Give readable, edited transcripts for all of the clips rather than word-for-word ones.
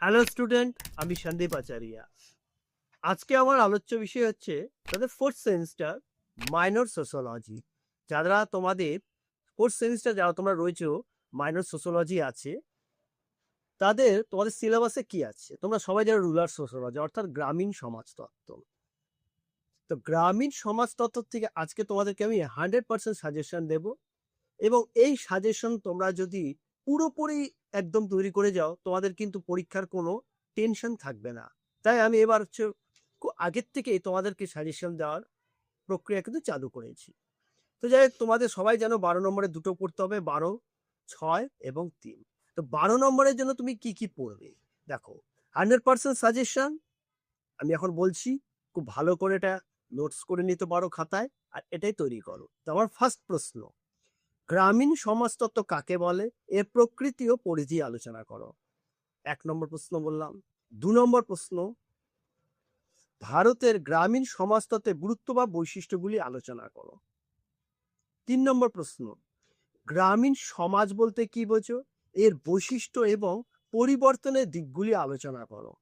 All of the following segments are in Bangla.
হ্যালো স্টুডেন্ট, আমি সন্দীপ আচারিয়া। আজকে আমার আলোচ্য বিষয় হচ্ছে তাদের ফোর্থ সেমিস্টার মাইনর সোশ্যোলজি। যারা তোমাদের ফোর্থ সেমিস্টার যারা তোমরা রয়েছো, মাইনর সোশ্যোলজি আছে, তাদের তোমাদের সিলেবাসে কি আছে? তোমরা সবাই যারা রুরাল সোশ্যোলজি অর্থাৎ গ্রামীণ সমাজতত্ত্ব। তো গ্রামীণ সমাজতত্ত্ব থেকে আজকে তোমাদেরকে আমি 100% সাজেশন দেব, এবং এই সাজেশন তোমরা যদি পুরোপুরি একদম তৈরি করে যাও, তোমাদের কিন্তু পরীক্ষার কোনো টেনশন থাকবে না। তাই আমি এবার হচ্ছে আগের থেকেই তোমাদেরকে সাজেশন দেওয়ার প্রক্রিয়া কিন্তু চালু করেছি। তো যাই হোক, তোমাদের সবাই জানো 12 নম্বরে দুটো পড়তে হবে, 12, 6 এবং 3। তো 12 নম্বরের জন্য তুমি কি কি পড়বে দেখো, 100% সাজেশন আমি এখন বলছি, খুব ভালো করে এটা নোটস করে নিতে পারো খাতায়, আর এটাই তৈরি করো। তো আমার ফার্স্ট প্রশ্ন, গ্রামীণ সমাজতত্ত্ব কাকে বলে, এর প্রকৃতি ও পরিধি আলোচনা করো। 1 নম্বর প্রশ্ন বললাম। 2 নম্বর প্রশ্ন, ভারতের গ্রামীণ সমাজতত্ত্বের গুরুত্ব বা বৈশিষ্ট্যগুলি আলোচনা করো। 3 নম্বর প্রশ্ন, গ্রামীণ সমাজ বলতে কি বোঝো, এর বৈশিষ্ট্য এবং পরিবর্তনের দিকগুলি আলোচনা করো।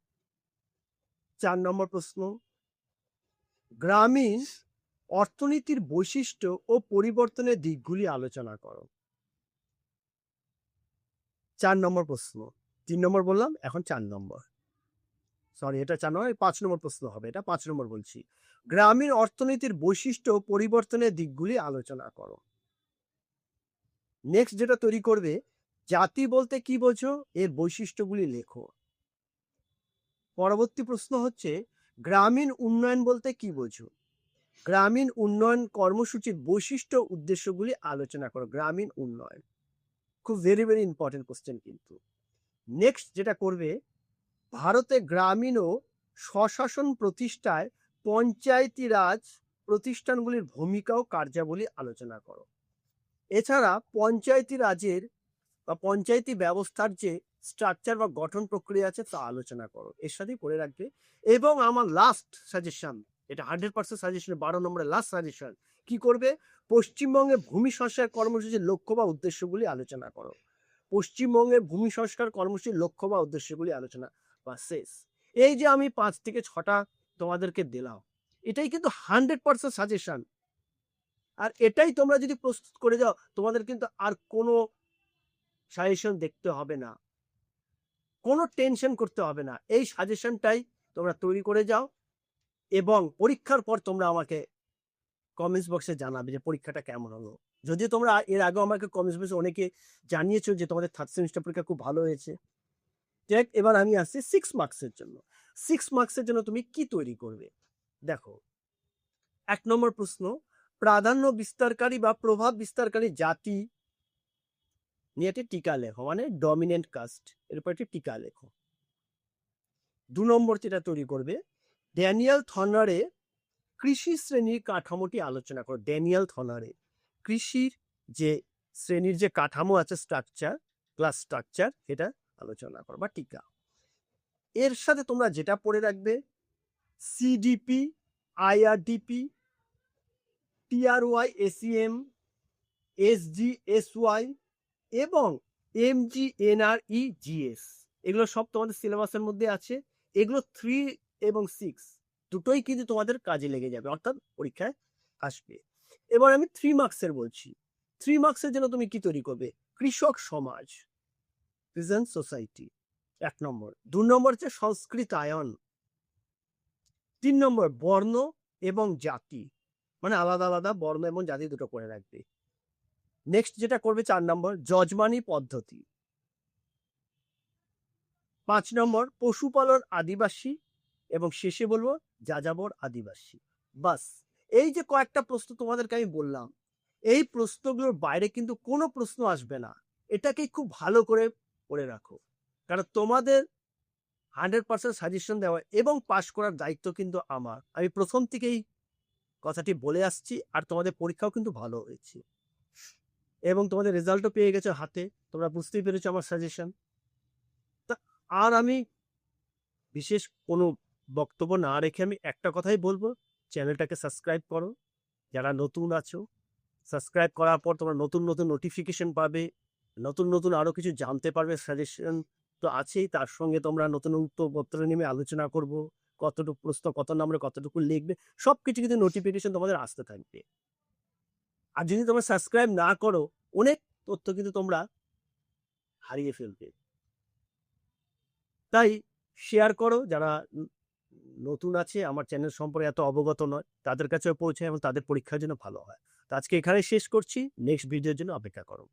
4 নম্বর প্রশ্ন, গ্রামীণ অর্থনীতির বৈশিষ্ট্য ও পরিবর্তনের দিকগুলি আলোচনা করো। 4 নম্বর প্রশ্ন। 3 নম্বর বললাম, এখন 4 নম্বর। সরি, এটা 4 নম্বর, 5 নম্বর প্রশ্ন হবে, এটা 5 নম্বর বলছি। গ্রামীণ অর্থনীতির বৈশিষ্ট্য ও পরিবর্তনের দিকগুলি আলোচনা করো। নেক্সট যেটা তৈরি করবে, জাতি বলতে কি বোঝো, এর বৈশিষ্ট্যগুলি লেখো। পরবর্তী প্রশ্ন হচ্ছে, গ্রামীণ উন্নয়ন বলতে কি বোঝো, গ্রামীণ উন্নয়ন কর্মসূচির বৈশিষ্ট্য উদ্দেশ্যগুলি আলোচনা করো। গ্রামীণ উন্নয়ন খুব ভেরি ভেরি ইম্পর্টেন্ট কোশ্চেন কিন্তু। নেক্সট যেটা করবে, ভারতে গ্রামীণ ও স্বশাসন প্রতিষ্ঠায় পঞ্চায়েতি রাজ প্রতিষ্ঠানগুলির ভূমিকা ও কার্যাবলী আলোচনা করো। এছাড়া পঞ্চায়েতি রাজের বা পঞ্চায়েতি ব্যবস্থার যে স্ট্রাকচার বা গঠন প্রক্রিয়া আছে তা আলোচনা করো, এর সাথেই করে রাখবে। এবং আমার লাস্ট সাজেশন, এটা 100% সাজেশন, 12 নম্বরের লাস্ট সাজেশন, কি করবে, পশ্চিমবঙ্গে ভূমি সংস্কার কর্মসূচির লক্ষ্য বা উদ্দেশ্যগুলি আলোচনা করো। পশ্চিমবঙ্গের ভূমি সংস্কার কর্মসূচির লক্ষ্য বা উদ্দেশ্যগুলি আলোচনা বা শেষ। এই যে আমি 5 থেকে 6টা তোমাদেরকে দিলাম, এটাই কিন্তু 100% সাজেশন। আর এটাই তোমরা যদি প্রস্তুত করে যাও, তোমাদের কিন্তু আর কোনো সাজেশন দেখতে হবে না, কোনো টেনশন করতে হবে না। এই সাজেশনটাই তোমরা তৈরি করে যাও, এবং পরীক্ষার পর তোমরা আমাকে কমেন্টস বক্সে জানাবে যে পরীক্ষাটা কেমন হলো। যদিও তোমরা এর আগেও আমাকে কমেন্টস বক্সে অনেকে জানিয়েছো যে তোমাদের থার্ড সেমিস্টার পরীক্ষা খুব ভালো হয়েছে। দেখ, এবার আমি আসছি 6 মার্কসের জন্য। 6 মার্কসের জন্য তুমি কি তৈরি করবে দেখো। 1 নম্বর প্রশ্ন, প্রাধান্য বিস্তারকারী বা প্রভাব বিস্তারকারী জাতি নিয়ে একটি টিকা লেখো, মানে ডমিনেন্ট কাস্ট, এর উপর একটি টিকা লেখো। 2 নম্বর যেটা তৈরি করবে, ড্যানিয়েল থনারে কৃষি শ্রেণীর কাঠামোটি আলোচনা করো। ড্যানিয়েল থনারে কৃষির যে শ্রেণীর যে কাঠামো আছে, স্ট্রাকচার, ক্লাস স্ট্রাকচার, এটা আলোচনা করো বা টিকা। এর সাথে তোমরা যেটা পড়ে রাখবে, সিডিপি, আইআরডিপি, টিআরওয়াই, এসিএম, এসজিএসওয়াই এবং এমজিএনআরইজিএস, এগুলো সব তোমাদের সিলেবাসের মধ্যে আছে। এগুলো 3 এবং 6 দুটোই কিন্তু তোমাদের কাজে লেগে যাবে, অর্থাৎ পরীক্ষায় আসবে। এবার আমি 3 মার্কসের বলছি। 3 মার্কসের জন্য তুমি কি তৈরি করবে, কৃষক সমাজ, পিজেন্ট সোসাইটি, 1 নম্বর। 2 নম্বর হচ্ছে সংস্কৃতায়ন। 3 নম্বর বর্ণ এবং জাতি, মানে আলাদা আলাদা বর্ণ এবং জাতি দুটো করে রাখবে। নেক্সট যেটা করবে, 4 নম্বর যজমানি পদ্ধতি। 5 নম্বর পশুপালন আদিবাসী, এবং শেষে বলবো যাযাবর আদিবাসী। বাস, এই যে কয়েকটা প্রশ্ন তোমাদেরকে আমি বললাম, এই প্রশ্নগুলোর বাইরে কিন্তু কোনো প্রশ্ন আসবে না। এটাকে খুব ভালো করে পড়ে রাখো, কারণ তোমাদের 100% সাজেশন দেওয়া এবং পাশ করার দায়িত্ব কিন্তু আমার। আমি প্রথম থেকেই কথাটি বলে আসছি, আর তোমাদের পরীক্ষাও কিন্তু ভালো হয়েছে এবং তোমাদের রেজাল্টও পেয়ে গেছো হাতে। তোমরা বুঝতেই পেরেছো আমার সাজেশন। তা আর আমি বিশেষ কোনো বক্তব্য না রেখে আমি একটা কথাই বলবো, চ্যানেলটাকে সাবস্ক্রাইব করো। যারা নতুন আছো, সাবস্ক্রাইব করার পর তোমরা নতুন নতুন নোটিফিকেশন পাবে, নতুন নতুন আরো কিছু জানতে পারবে সাজেশন তো আছেই, তার সঙ্গে তোমরা নতুন উত্তরপত্র নিয়ে আলোচনা করব, কতটুকু প্রশ্ন কত নম্বরে কতটুকু লিখবে, সবকিছু কিন্তু নোটিফিকেশন তোমাদের আসতে থাকবে। আর যদি তোমরা সাবস্ক্রাইব না করো, অনেক তথ্য কিন্তু তোমরা হারিয়ে ফেলবে। তাই শেয়ার করো, যারা নতুন আছে, আমার চ্যানেল সম্পর্কে এত অবগত নয়, তাদের কাছেও পৌঁছায় এবং তাদের পরীক্ষার জন্য ভালো হয়। তো আজকে এখানে শেষ করছি, নেক্সট ভিডিওর জন্য অপেক্ষা করো।